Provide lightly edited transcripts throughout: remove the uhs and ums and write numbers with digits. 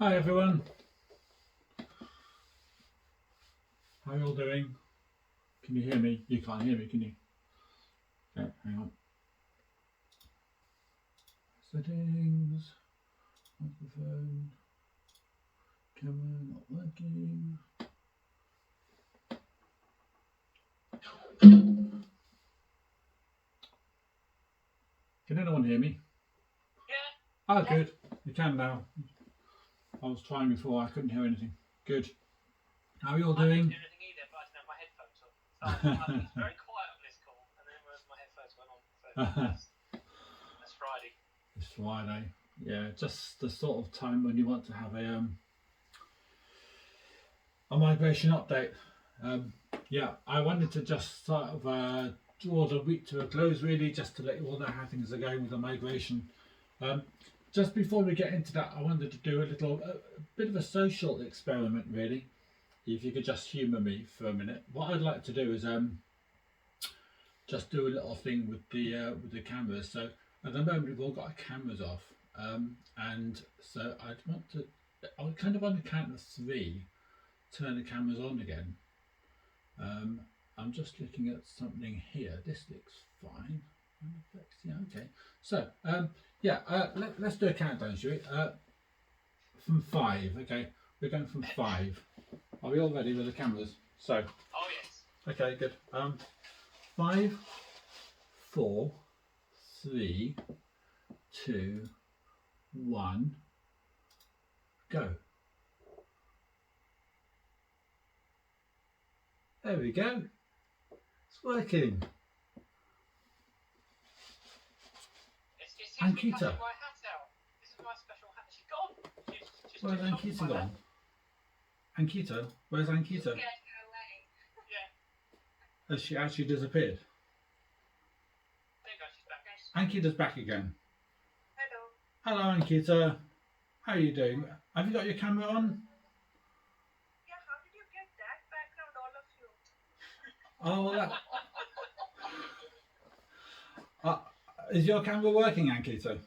Hi everyone, how are you all doing? Can you hear me? You can't hear me, can you? Okay, hang on. Settings, microphone, camera not working. Can anyone hear me? Yeah. Oh, good. You can now. I was trying before, I couldn't hear anything. Good. How are you all I couldn't doing? hear anything either, but I didn't have my headphones on. So it's very quiet on this call, and then when my headphones went on, so that's Friday. It's Friday. Yeah, just the sort of time when you want to have a migration update. Yeah, I wanted to just sort of draw the week to a close, really, just to let you all know how things are going with the migration. Just before we get into that, I wanted to do a bit of a social experiment, really. If you could just humour me for a minute, what I'd like to do is just do a little thing with the cameras. So at the moment we've all got our cameras off, and so I would kind of on the count of three turn the cameras on again. I'm just looking at something here. This looks fine. Yeah, okay. So yeah, let's do a countdown, shall we? From 5. Okay, we're going from 5. Are we all ready with the cameras? So. Oh yes. Okay, good. 5, 4, 3, 2, 1, go. There we go. It's working. It's Ankita. my hat out. This is my special hat. She's gone. She's Where's Ankita gone? Ankita? Where's Ankita? Yeah. Has she actually disappeared? There you go. She's back. Ankita's back again. Hello. Hello, Ankita. How are you doing? Have you got your camera on? Yeah, how did you get that background, all of you? Oh, well, is your camera working, Ankita? Yeah, it's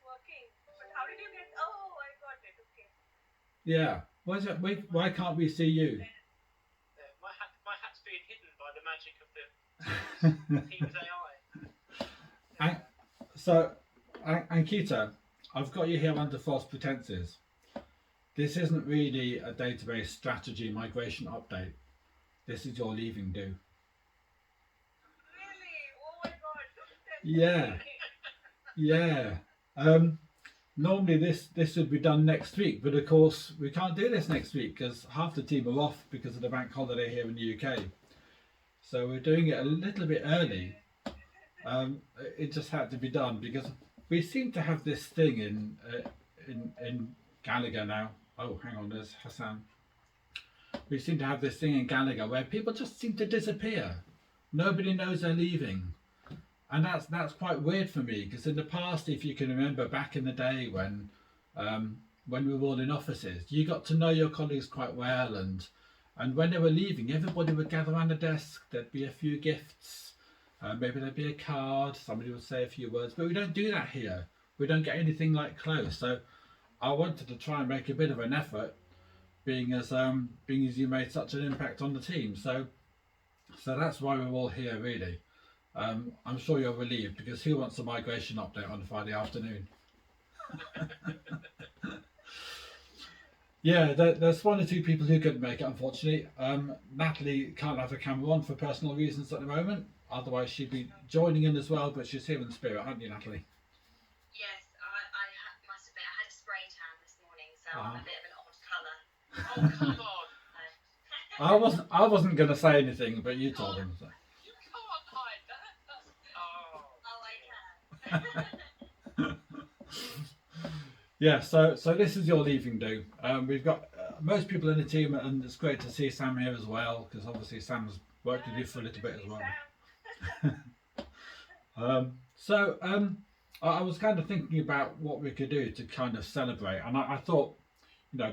working. But how did you get? Oh, I got it. Okay. Yeah. Why can't we see you? My hat's being hidden by the magic of the Teams AI. So, Ankita, I've got you here under false pretenses. This isn't really a database strategy migration update. This is your leaving do. Really? Oh my God! Yeah. Normally this would be done next week, but of course we can't do this next week because half the team are off because of the bank holiday here in the UK. So we're doing it a little bit early. It just had to be done because we seem to have this thing in Gallagher now. Oh, hang on, there's Hassan. We seem to have this thing in Gallagher where people just seem to disappear. Nobody knows they're leaving, and that's quite weird for me because in the past, if you can remember back in the day when we were all in offices, you got to know your colleagues quite well, and when they were leaving, everybody would gather around the desk. There'd be a few gifts. Maybe there'd be a card, somebody would say a few words, but we don't do that here. We don't get anything like close. So I wanted to try and make a bit of an effort, being as you made such an impact on the team. So that's why we're all here, really. I'm sure you're relieved because who wants a migration update on a Friday afternoon? Yeah, there's one or two people who couldn't make it, unfortunately. Natalie can't have her camera on for personal reasons at the moment. Otherwise, she'd be joining in as well, but she's here in spirit, aren't you, Natalie? Yes, I must admit, I had a spray tan this morning, so I'm a bit of an odd colour. Oh, come on. I wasn't going to say anything, but you told him. So. You can't hide that. Oh, I can. Yeah, so this is your leaving do. We've got most people in the team, and it's great to see Sam here as well, because obviously Sam's worked with you for a little bit as well. I was kind of thinking about what we could do to kind of celebrate, and I thought,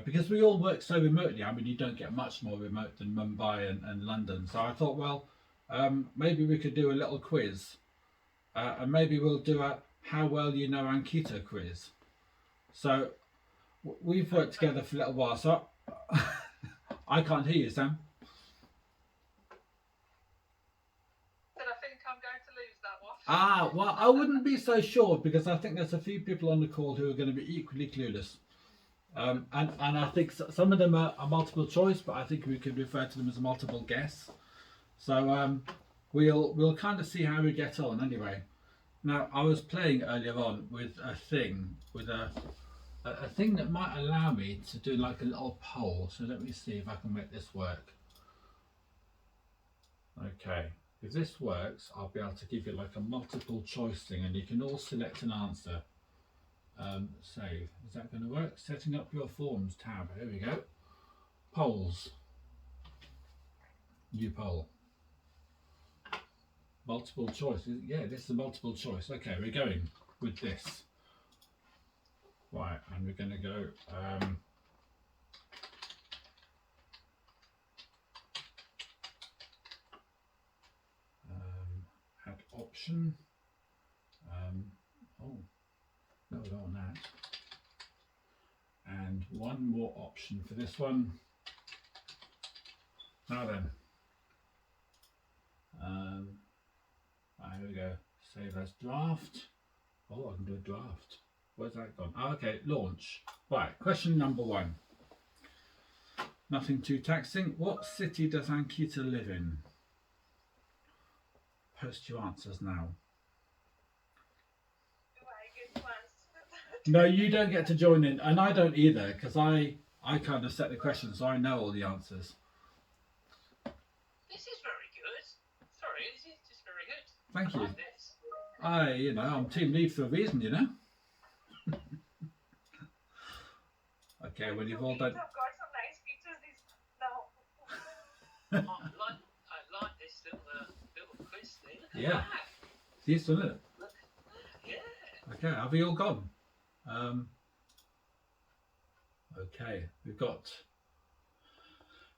because we all work so remotely, I mean, you don't get much more remote than Mumbai and London. So I thought, well, maybe we could do a little quiz, and maybe we'll do a how well you know Ankita quiz. So we've worked together for a little while, so I can't hear you, Sam. Then I think I'm going to lose that one. Ah, well, I wouldn't be so sure because I think there's a few people on the call who are going to be equally clueless. And I think some of them are multiple choice, but I think we could refer to them as a multiple guess. So we'll kind of see how we get on anyway. Now, I was playing earlier on with a thing, with a thing that might allow me to do like a little poll. So let me see if I can make this work. Okay, if this works, I'll be able to give you like a multiple choice thing, and you can all select an answer. Save. Is that going to work? Setting up your forms tab. Here we go. Polls. New poll. Multiple choice. Yeah, this is a multiple choice. Okay, we're going with this. Right, and we're going to go. Add option. Oh, no, we don't want that. And one more option for this one. Now then. Here we go. Save as draft. Oh, I can do a draft. Where's that gone? Oh, okay, launch. Right, question number 1. Nothing too taxing. What city does Ankita live in? Post your answers now. Do I get to answer? No, you don't get to join in, and I don't either, because I kind of set the questions, so I know all the answers. This is very good. Sorry, this is just very good. Thank I you. like this. I'm team lead for a reason, you know. Okay, well you've all done. I've got some nice features now. I like this little quiz thing. Look at Yeah. that. See, it's done it. Look at that. Yeah. Okay, have we all gone? Okay, we've got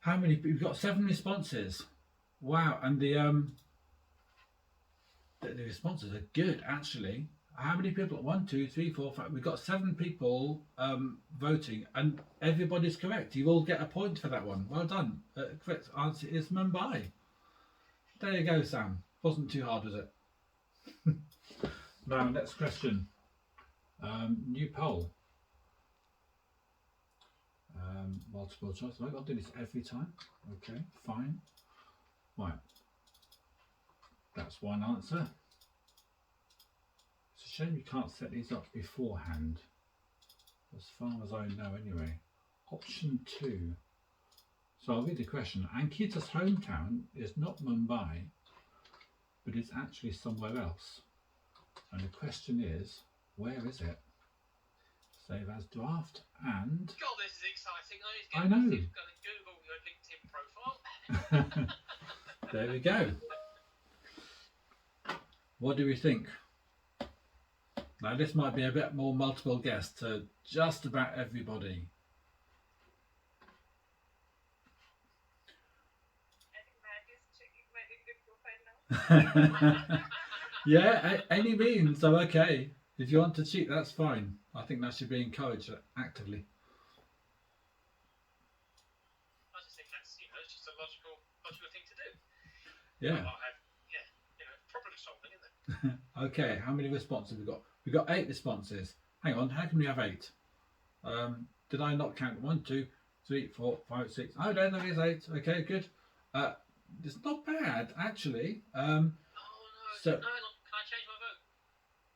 how many? We've got 7 responses. Wow, and the responses are good actually. How many people? 1, 2, 3, 4, 5. We've got 7 people voting, and everybody's correct. You all get a point for that one. Well done. Correct answer is Mumbai. There you go, Sam. Wasn't too hard, was it? Now, next question. New poll. Multiple choice. Have I got to do this every time? Okay, fine. Right. That's one answer. It's a shame you can't set these up beforehand, as far as I know anyway. Option 2. So I'll read the question. Ankita's hometown is not Mumbai, but it's actually somewhere else. And the question is, where is it? Save as draft and... God, this is exciting. I know. Going to Google your LinkedIn profile. There we go. What do we think? Now this might be a bit more multiple guess to just about everybody. I think Matt is checking my LinkedIn profile now. Yeah, any means. So okay, if you want to cheat, that's fine. I think that should be encouraged actively. I just think that's it's just a logical thing to do. Yeah. Problem solving, isn't it? Okay, how many responses have we got? We've got 8 responses. Hang on, how can we have 8? Did I not count? 1, 2, 3, 4, 5, 6. Oh no, there is 8. Okay, good. It's not bad actually. Oh no! So, no, can I change my vote?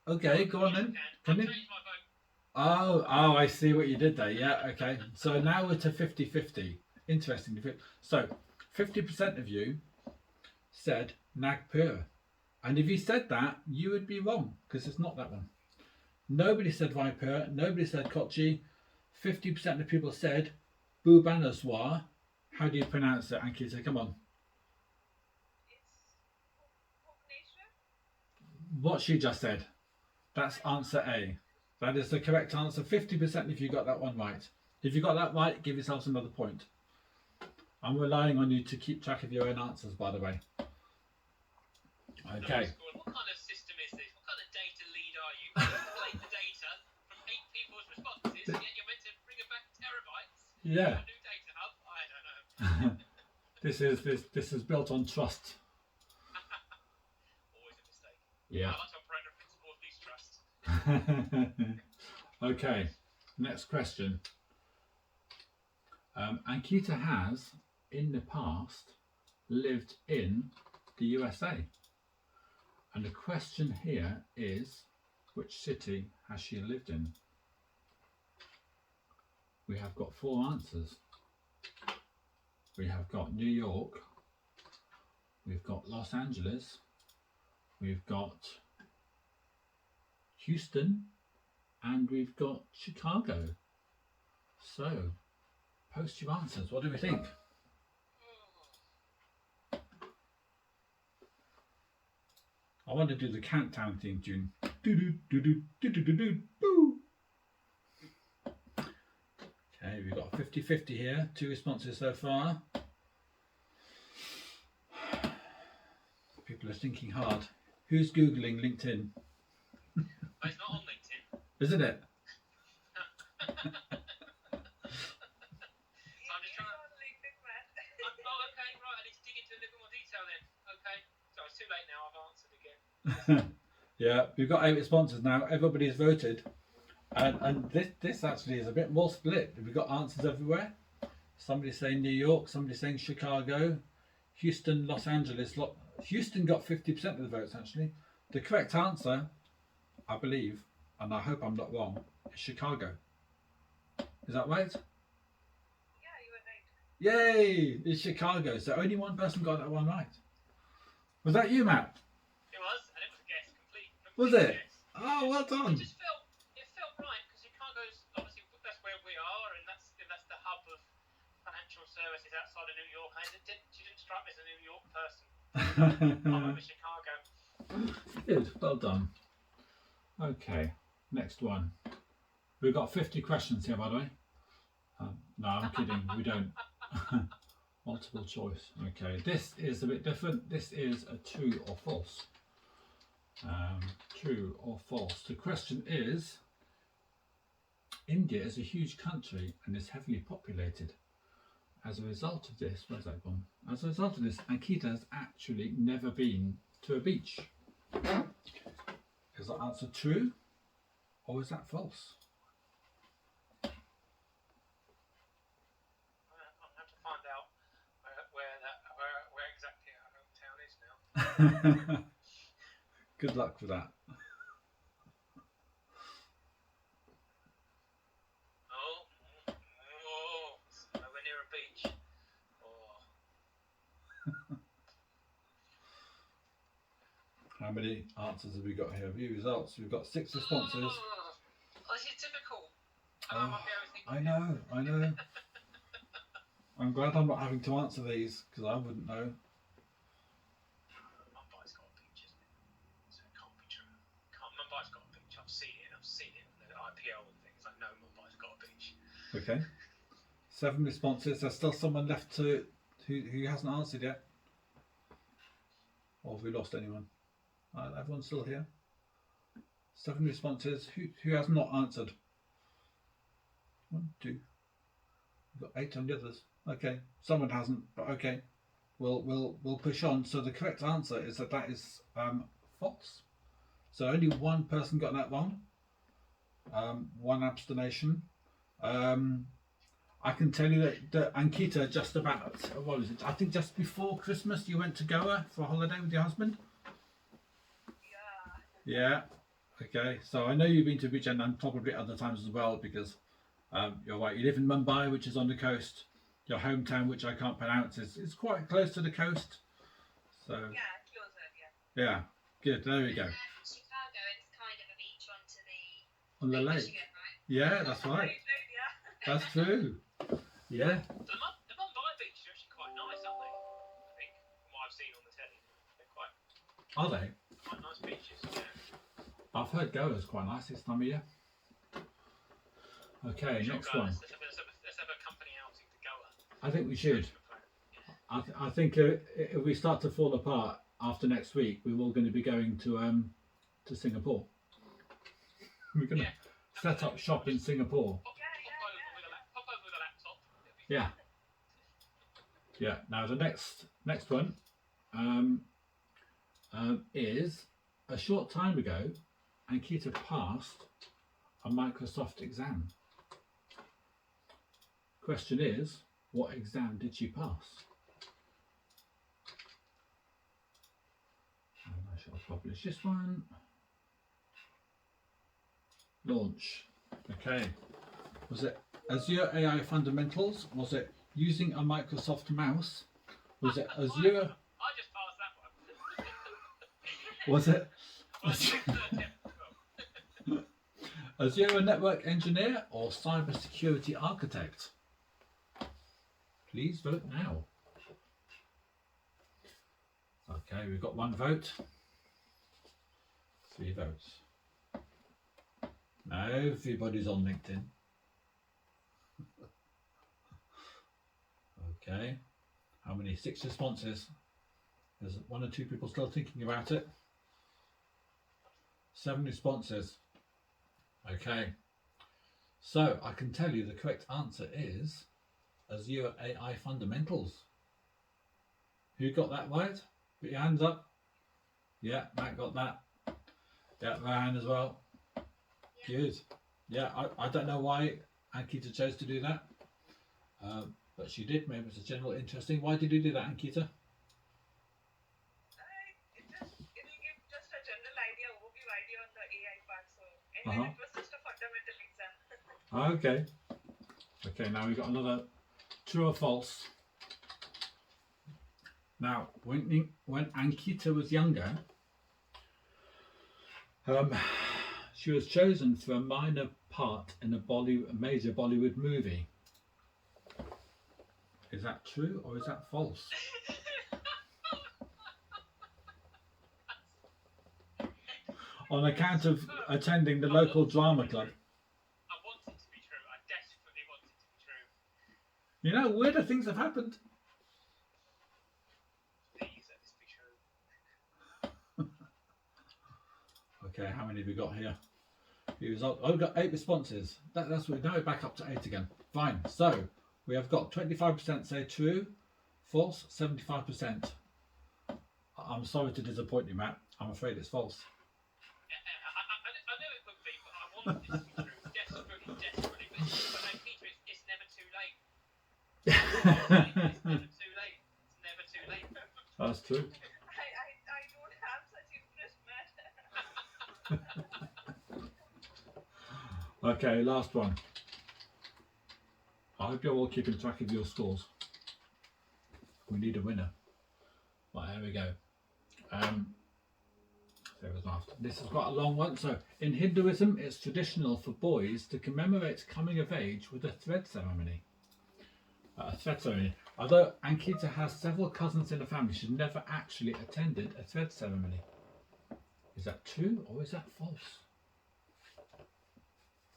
okay, go on Yes, then. I Can can you? change my vote. Oh, I see what you did there. Yeah, okay. So now we're to 50-50. Interesting. So 50% of you said Nagpur. And if you said that, you would be wrong because it's not that one. Nobody said Raipur. Nobody said Kochi. 50% of people said Bhubaneswar. How do you pronounce it, Ankita? Come on. It's Bhubaneswar. What she just said. That's answer A. That is the correct answer. 50% if you got that one right. If you got that right, give yourselves another point. I'm relying on you to keep track of your own answers, by the way. Okay. What kind of system is this? What kind of data lead are you? You collate the data from 8 people's responses, and yet you're meant to bring a Yeah. A new data hub? I don't know. This is built on trust. Always a mistake. Yeah. I like to operate on the principle of least trust. Okay. Next question. Ankita has, in the past, lived in the USA. And the question here is, which city has she lived in? We have got 4 answers. We have got New York, we've got Los Angeles, we've got Houston, and we've got Chicago. So, post your answers. What do we think? I want to do the countdown theme tune. Do do do do do do do do boo. Okay, we've got 50-50 here. 2 responses so far. People are thinking hard. Who's Googling LinkedIn? But it's not on LinkedIn. Isn't it? So I'm just trying to... LinkedIn, man. Oh, okay, right. I need to dig into a little bit more detail then. Okay. So it's too late now. I've answered again. Yeah, we've got 8 responses now. Everybody's voted. And this actually is a bit more split. We've got answers everywhere. Somebody's saying New York, somebody's saying Chicago, Houston, Los Angeles. Houston got 50% of the votes actually. The correct answer, I believe, and I hope I'm not wrong, is Chicago. Is that right? Yeah, you were right. Yay! It's Chicago. So only one person got that one right. Was that you, Matt? It was, and it was a guess. Complete Was it? guess. Oh, well done. It felt right because Chicago's obviously that's where we are, and that's the hub of financial services outside of New York. And she didn't strike me as a New York person. I went with Chicago. Good, well done. Okay, next one. We've got 50 questions here, by the way. No, I'm kidding. We don't. Multiple choice. Okay, this is a bit different. This is a true or false. True or false. The question is, India is a huge country and is heavily populated. As a result of this, where's that gone? As a result of this, Ankita has actually never been to a beach. Is that answer true or is that false? I'm going to find out where exactly our hometown is now. Good luck with that. Nowhere near a beach. How many answers have we got here? View results. We've got 6 responses. This is difficult. I might be overthinking. I know. I'm glad I'm not having to answer these because I wouldn't know. Mumbai's got a beach, isn't it? So it can't be true. Mumbai's got a beach. I've seen it in the IPL and things. I know Mumbai's got a beach. Okay. 7 responses. There's still someone left who hasn't answered yet. Or have we lost anyone? Everyone's still here. 7 responses. Who has not answered? 1, 2. We've got 8 on the others. Okay. Someone hasn't, but okay. We'll push on. So the correct answer is that is false. So only one person got that wrong. 1 abstention. I can tell you that Ankita just about, what was it? I think just before Christmas you went to Goa for a holiday with your husband? Yeah. Yeah. Okay. So I know you've been to the beach and probably other times as well because you're right. You live in Mumbai, which is on the coast. Your hometown, which I can't pronounce, is quite close to the coast. So Yeah, closer, yeah. yeah. Good. There we go. Chicago, it's kind of a beach onto the On the lake. Michigan, right? Yeah, that's right. Right, yeah. That's true. Yeah. The Mumbai beaches are actually quite nice, aren't they? I think, from what I've seen on the telly. They're Are they? quite nice beaches. Yeah. I've heard Goa's quite nice this time of year. Okay, next one. Let's have a company outing to Goa. I think we should. I think if we start to fall apart after next week, we're all going to be going to Singapore. We're going to set up shop in Singapore. Pop over with a laptop. Yeah. Yeah. Now the next one is a short time ago, Ankita passed a Microsoft exam. Question is, what exam did she pass? And I shall publish this one. Launch. Okay. Was it Azure AI Fundamentals? Was it using a Microsoft mouse? Was it Azure? I just passed that one. Was it Well, it's your third attempt as well. Azure Network Engineer or Cybersecurity Architect? Please vote now. Okay, we've got 1 vote. 3 votes. Now everybody's on LinkedIn. Okay. How many? 6 responses. There's 1 or 2 people still thinking about it. 7 responses. Okay. So I can tell you the correct answer is Azure AI Fundamentals. Who got that right? Put your hands up. Yeah, Matt got that. Yeah, Ryan as well. Good. Yeah, I don't know why Ankita chose to do that. But she did. Maybe it's a general interesting. Why did you do that, Ankita? It'll give just a general idea, overview idea on the AI part. So anyway, it was just a fundamental exam. Okay. Okay, now we've got another true or false. Now, when Ankita was younger, she was chosen for a minor part in a major Bollywood movie. Is that true or is that false? On account of attending the local drama club. I want it to be true. I desperately want it to be true. You know, weirder things have happened. Please let this be true. Okay, how many have we got here? We've got 8 responses. That's what now we're back up to 8 again. Fine. So we have got 25% say true, false, 75%. I'm sorry to disappoint you, Matt. I'm afraid it's false. I know it would be, but I want this to be true. Desperately. But no, Peter, it's never too late. It's never too late. It's never too late. That's true. I don't have such interest, man. Okay, last one. I hope you're all keeping track of your scores. We need a winner. Right, there we go. There was last. This is quite a long one. So, in Hinduism, it's traditional for boys to commemorate coming of age with a thread ceremony. Although Ankita has several cousins in the family, she's never actually attended a thread ceremony. Is that true or is that false?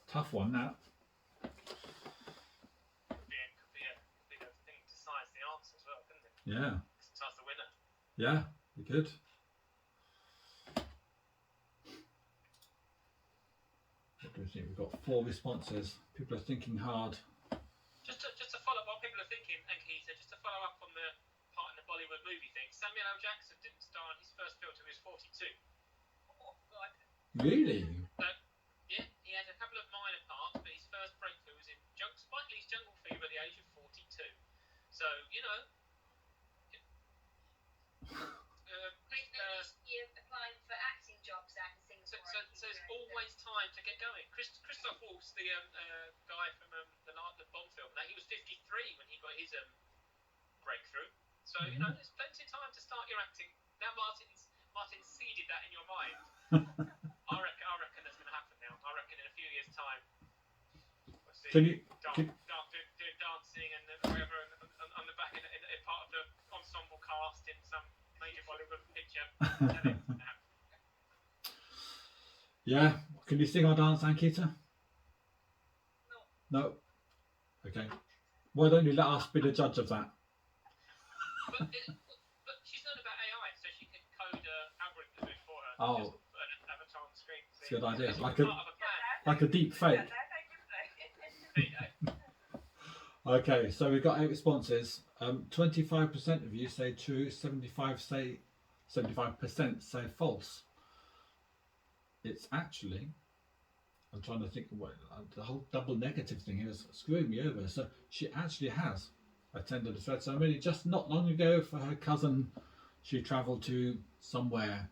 Tough one, that. Could be a thing decides the answer as well, couldn't it? Yeah. Decides the winner. Yeah, you could. What do we think? We've got 4 responses. People are thinking hard. Just to follow up what people are thinking, Ankita, just to follow up on the part in the Bollywood movie thing, Samuel L. Jackson didn't star in his first film till he was 42. Oh God. Really? Yeah, he had a couple of minor parts, but his first breakthrough was in Spike Lee's Jungle Fever at the age of 42. So, you know. You're applying for acting jobs out in Singapore. So there's always time to get going. Christoph Waltz, the guy from the Bond film, he was 53 when he got his breakthrough. So you know, there's plenty of time to start your acting. Now Martin seeded that in your mind. I reckon that's going to happen now. I reckon in a few years' time, we'll see doing dancing and whatever on the back in part of the ensemble cast in some major Bollywood picture. Yeah. Can you sing or dance, Ankita? No. Okay. Why don't you let us be the judge of that? But she's learned about AI, so she can code algorithm to do it for her. Oh. Just put an avatar on the screen. It's a good idea. It's Like part of a plan. a deep fake. Yeah, that I can try. There you go. Okay, so we've got 8 responses. 25% of you say true, 75% say false. It's actually, I'm trying to think of what the whole double negative thing here is screwing me over. So she actually has attended a thread ceremony just not long ago for her cousin. She travelled to somewhere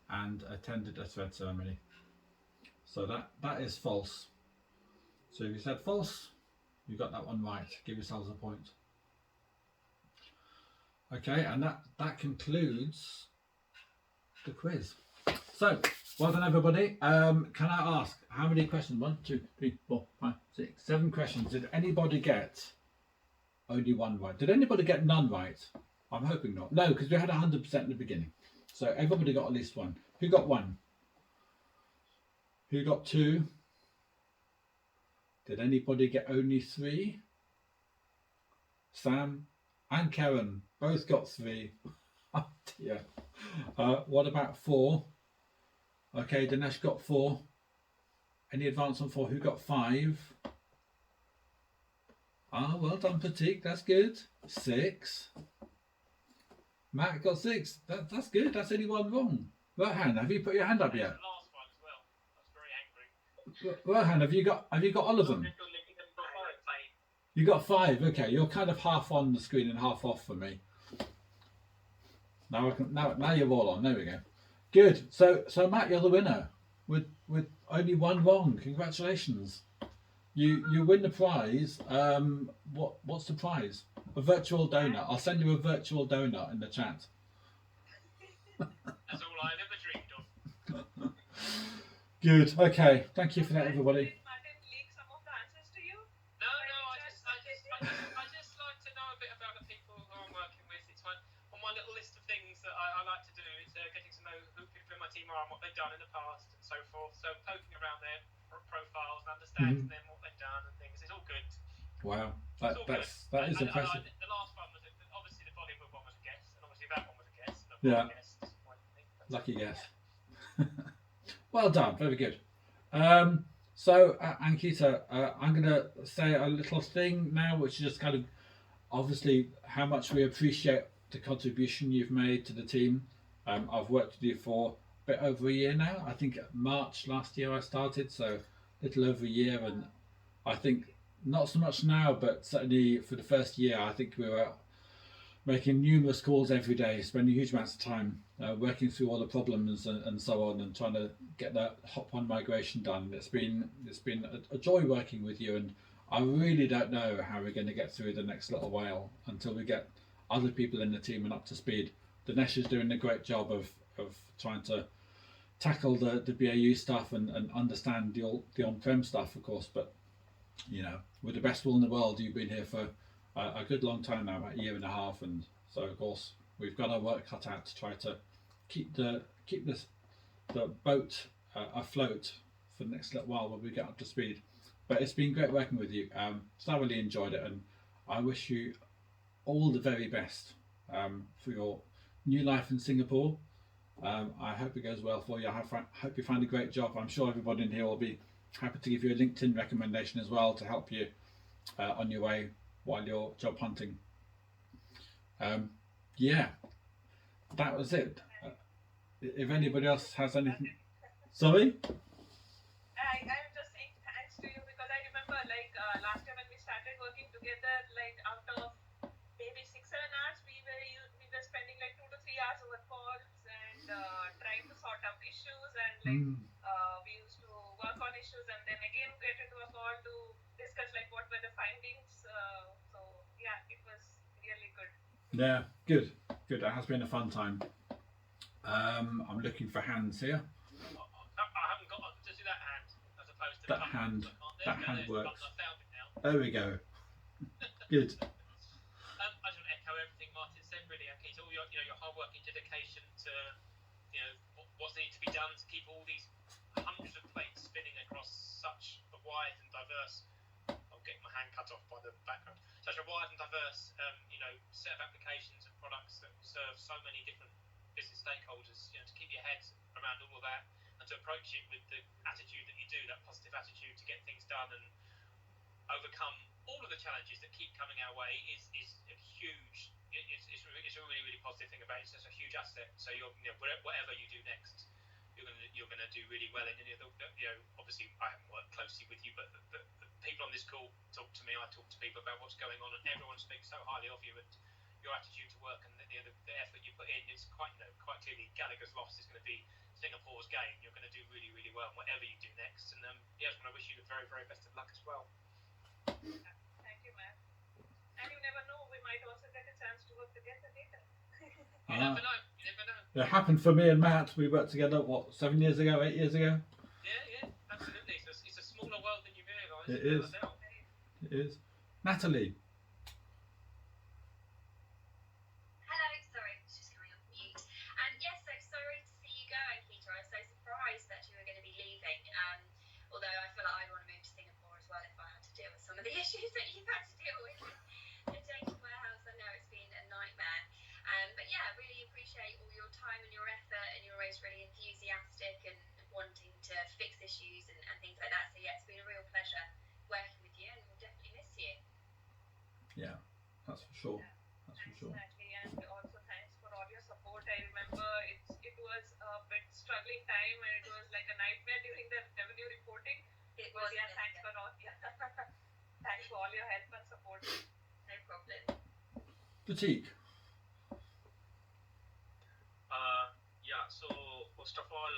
and attended a thread ceremony. So that is false. So if you said false, you got that one right. Give yourselves a point. Okay, and that concludes the quiz. So, well done everybody. Can I ask, how many questions? 1, 2, 3, 4, 5, 6, 7 questions. Did anybody get only one right? Did anybody get none right? I'm hoping not. No, because we had 100% in the beginning. So everybody got at least one. Who got 1? Who got 2? Did anybody get only 3? Sam and Karen both got 3. Oh dear. What about 4? Okay, Dinesh got 4. Any advance on 4? Who got 5? Ah, well done, Pratik. That's good. 6. Matt got 6. That's good. That's only one wrong. Rohan, have you put your hand up yet? The last one as well. I was very angry. Rohan, have you got all of them? You got 5. Okay, you're kind of half on the screen and half off for me. Now you're all on. There we go. Good. So Matt, you're the winner with only one wrong. Congratulations. You win the prize. What's the prize? A virtual donut. I'll send you a virtual donut in the chat. That's all I ever dreamed of. Good. Okay. Thank you for that, everybody. Did Martin leak some of the answers to you? No, I just like to know a bit about the people who I'm working with. It's on my little list of things that I like to do. It's getting to know who people in my team are and what they've done in the past and so forth. So poking around their profiles and understanding them, what they've done and things. It's all good. Wow. That is impressive. The last one was obviously the Bollywood one was a guess, and obviously that one was a guess. Yeah. Guess, Lucky guess. Well done. Very good. So Ankita, I'm going to say a little thing now, which is just kind of obviously how much we appreciate the contribution you've made to the team. I've worked with you for a bit over a year now. I think March last year I started, so a little over a year, and I think not so much now, but certainly for the first year, I think we were making numerous calls every day, spending huge amounts of time working through all the problems and so on, and trying to get that hop-on migration done. It's been a joy working with you, and I really don't know how we're going to get through the next little while until we get other people in the team and up to speed. Dinesh is doing a great job of trying to tackle the BAU stuff and understand the on-prem stuff, of course, but you know, with the best will in the world, you've been here for a good long time now, about a year and a half, and so of course we've got our work cut out to try to keep the boat afloat for the next little while when we get up to speed. But it's been great working with you. Thoroughly enjoyed it, and I wish you all the very best for your new life in Singapore. I hope it goes well for you. I hope you find a great job. I'm sure everybody in here will be happy to give you a LinkedIn recommendation as well to help you on your way while you're job hunting. Yeah, that was it. If anybody else has anything, sorry. I'm just saying thanks to you because I remember like last time when we started working together, like out of maybe 6-7 hours, we were spending like 2 to 3 hours over calls and trying to sort out issues, and like we used to work on issues and then again get into a call to discuss like what were the findings. So yeah, it was really good. Yeah, good. It has been a fun time. I'm looking for hands here. I haven't got to do that hand as opposed to That hand. That hand works. I found it now. There we go. Good. I just want to echo everything Martin said. Really, Ankita, all your hard work and dedication to what's needed to be done to keep all these hundreds of plates spinning across such a wide and diverse. I'm getting my hand cut off by the background. Such a wide and diverse, set of applications and products that serve so many different business stakeholders. To keep your head around all of that and to approach it with the attitude that you do, that positive attitude to get things done and overcome all of the challenges that keep coming our way is a huge. It's a really positive thing about it. It's just a huge asset. So whatever you do next, you're gonna do really well. And obviously I haven't worked closely with you, but the people on this call talk to me. I talk to people about what's going on, and everyone speaks so highly of you and your attitude to work and the effort you put in. It's quite clearly Gallagher's loss is going to be Singapore's gain. You're going to do really well whatever you do next. And I just want to wish you the very best of luck as well. Thank you, Matt. And you never know, we might also get a chance to work together later. You never know. It happened for me and Matt. We worked together, 7 years ago, 8 years ago? Yeah, absolutely. It's a smaller world than you realise. It is. It is. Natalie. Hello, sorry, it's just coming off mute. And yes, so sorry to see you go, Ankita. I was so surprised that you were going to be leaving. Although I feel like I'd want to move to Singapore as well if I had to deal with some of the issues that you've had to deal with the data warehouse. I know it's been a nightmare. But yeah, I really appreciate all your time and your effort, and you're always really enthusiastic and wanting to fix issues and things like that. So yeah, it's been a real pleasure working with you, and we'll definitely miss you. Yeah, that's for sure. That's for sure. Natalie, and also thanks for all your support. I remember it was a bit struggling time, and it was like a nightmare during the revenue reporting. It was. Yeah, thanks for all. Yeah. Thanks for all your help and support. No problem. Pratik. So first of all,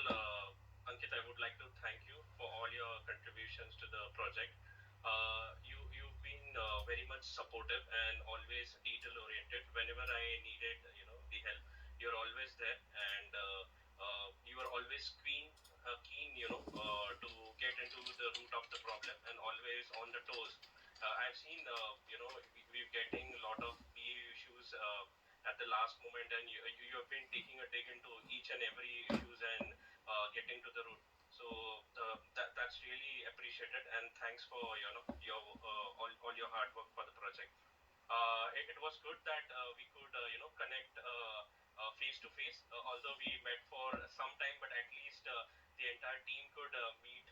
Ankit, I would like to thank you for all your contributions to the project. You've been very much supportive and always detail oriented. Whenever I needed the help, you're always there, and you are always keen to get into the root of the problem and always on the toes. I've seen we're getting a lot of PA issues at the last moment, and you have been taking a dig into each and every issues and getting to the root. So that's really appreciated, and thanks for your all your hard work for the project. It was good that we could connect face to face. Although we met for some time, but at least the entire team could meet.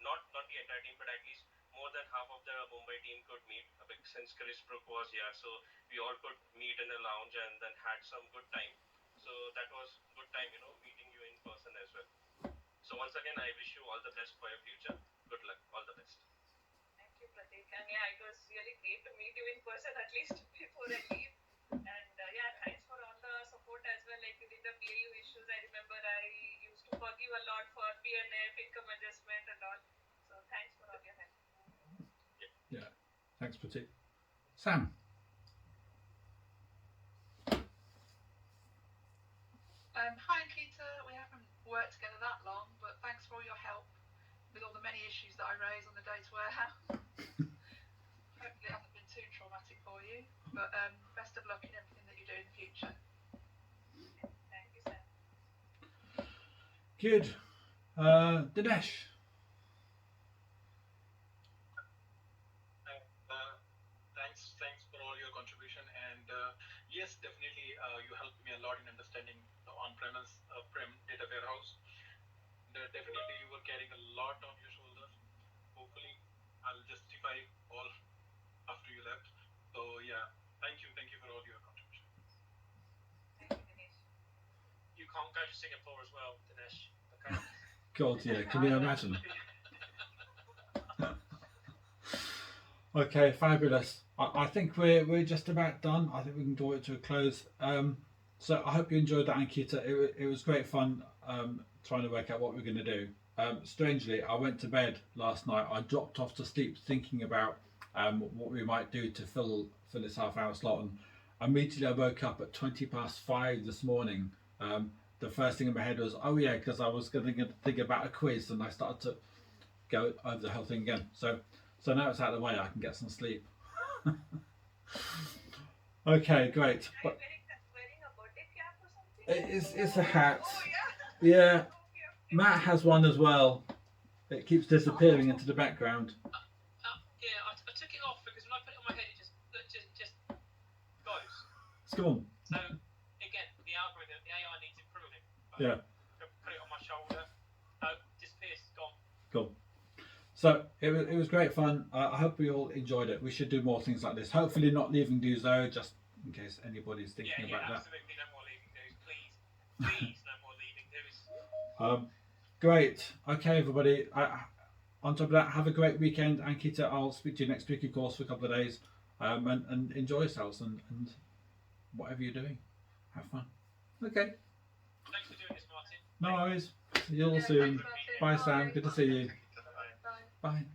Not the entire team, but at least more than half of the Mumbai team could meet since Chris Brook was here. So we all could meet in a lounge and then had some good time. So that was good time, meeting you in person as well. So once again, I wish you all the best for your future. Good luck. All the best. Thank you, Pratik. And yeah, it was really great to meet you in person at least before I leave. And yeah, thanks for all the support as well. Like during the BAU issues, I remember I used to forgive a lot for PNF, income adjustment and all. So thanks for all your help. Yeah. Thanks, Pratik. Sam. Hi Ankita, we haven't worked together that long, but thanks for all your help with all the many issues that I raised on the data warehouse. Hopefully it hasn't been too traumatic for you, but best of luck in everything that you do in the future. Thank you, Sam. Good. Dinesh. Thanks for all your contribution, and yes, definitely you helped me a lot in understanding the on-premise prem data warehouse. Definitely you were carrying a lot on your shoulders. Hopefully I'll justify all after you left. So yeah, thank you for all your contribution. Thank you, Dinesh. You can't go to Singapore as well, Dinesh. Okay. God, yeah. Can you imagine? Okay, fabulous. I think we're just about done. I think we can draw it to a close. So I hope you enjoyed that, Ankita. It was great fun trying to work out what we're going to do. Strangely, I went to bed last night. I dropped off to sleep thinking about what we might do to fill this half-hour slot, and immediately I woke up at 5:20 this morning. The first thing in my head was, oh yeah, because I was going to think about a quiz, and I started to go over the whole thing again. So now it's out of the way, I can get some sleep. Okay, great. Are you wearing a birthday cap or something? It's a hat. Oh Yeah, yeah. Okay. Matt has one as well. It keeps disappearing into the background. Yeah, I took it off because when I put it on my head, it just goes. It's gone. So again, the algorithm, the AI needs improving. Yeah. Put it on my shoulder. Disappears. Gone. Cool. So it was great fun. I hope we all enjoyed it. We should do more things like this. Hopefully not leaving dues though, just in case anybody's thinking about that. Absolutely no more leaving dues, please. Please, no more leaving dues. Great. Okay, everybody. On top of that, have a great weekend. Ankita, I'll speak to you next week, of course, for a couple of days. And enjoy yourselves and whatever you're doing. Have fun. Okay. Thanks for doing this, Martin. No worries. See you all Yeah, soon. thanks, Martin. Bye, Sam. Good to see you. Bye. Bye.